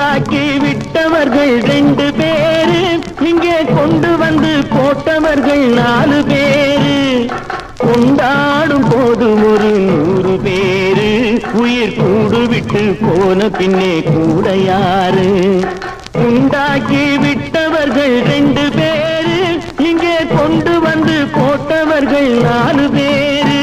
உண்டாக்கி விட்டவர்கள் 2 பேரு, இங்கே கொண்டு வந்து போட்டவர்கள் 4 பேரு. கொண்டாடும் போது ஒரு 100 பேரு, உயிர் கூடு விட்டு போன பின்னே கூட யாரு? உண்டாக்கி விட்டவர்கள் 2 பேரு, இங்கே கொண்டு வந்து போட்டவர்கள் 4 பேரு.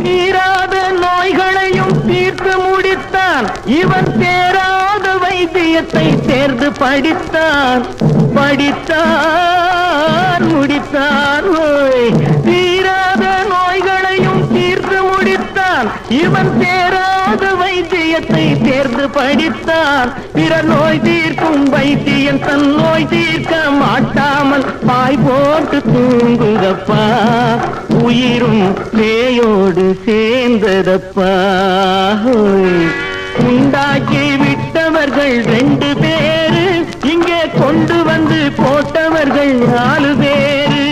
தீராத நோய்களையும் தீர்த்து முடித்தான், இவன் தேராத வைத்தியத்தை தேர்ந்து படித்தான். முடித்தான். தீராத நோய்களையும் தீர்த்து முடித்தான், இவன் தேராத வைத்தியத்தை தேர்ந்து படித்தான். பிற நோய் தீர்க்கும் வைத்தியன் தன் நோய் தீர்க்க மாட்டாமல் பாய் போட்டு தூங்குதப்பா, உயிரும் பேயோடு சேர்ந்ததப்பா. உண்டாக்கி விட்டவர்கள் 2 பேரு, இங்கே கொண்டு வந்து போட்டவர்கள் 4 பேரு.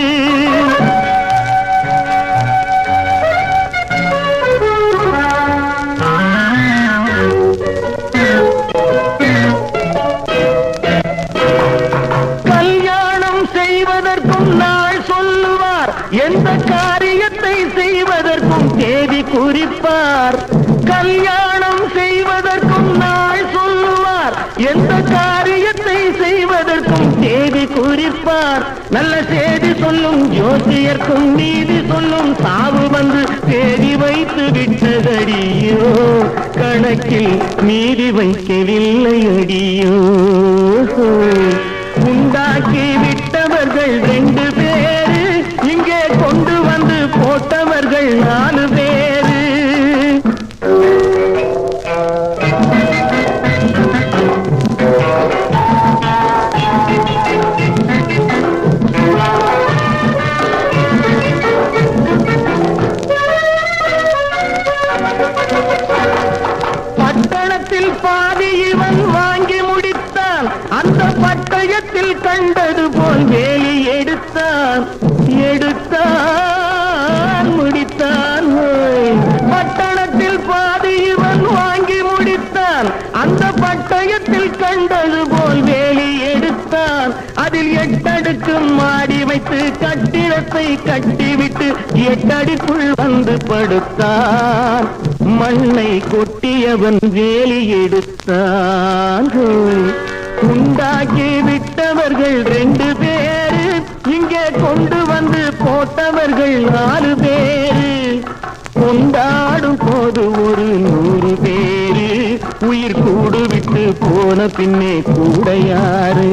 கல்யாணம் செய்வதற்கும் நாள் சொல்லுவார், எந்த காரியத்தை செய்வதற்கும் தேதி குறிப்பார். கல்யாணம் செய்வதற்கும் நாள் சொல்லுவார், எந்த காரியத்தை செய்வதற்கும் தேதி குறிப்பார். நல்ல செய்தி சொல்லும் ஜோசியர்க்கும் நீதி சொல்லும் சாவு வந்து தேதி வைத்து விட்டதடியோ, கணக்கில் நீதி வைக்கவில்லை அடியோ. உண்டாக்கி விட்டவர்கள் 2 பேரு, இங்கே கொண்டு வந்து போட்டவர்கள் 4 பேரு. பட்டணத்தில் பாதி இவன் வாங்கி முடித்தான், அந்த பட்டயத்தில் கண்டது போல் வேலி எடுத்தான். முடித்தான். பட்டணத்தில் பாதி இவன் வாங்கி முடித்தான், அந்த பட்டயத்தில் கண்டது போல் வேலி எடுத்தான். அதில் 8 அடுக்கு மாடி வைத்து கட்டிடத்தை கட்டிவிட்டு 8 அடிக்குள் வந்து படுத்தான். மண்ணை கொட்டியவன் வேலி எடுத்தான். உண்டாக்கி விட்டவர்கள் 2 பேரு, இங்கே கொண்டு வந்து போட்டவர்கள் 4 பேரு. கொண்டாடும் போது ஒரு 100 பேரு, உயிர் கூடு விட்டு போன பின்னே கூட யாரு?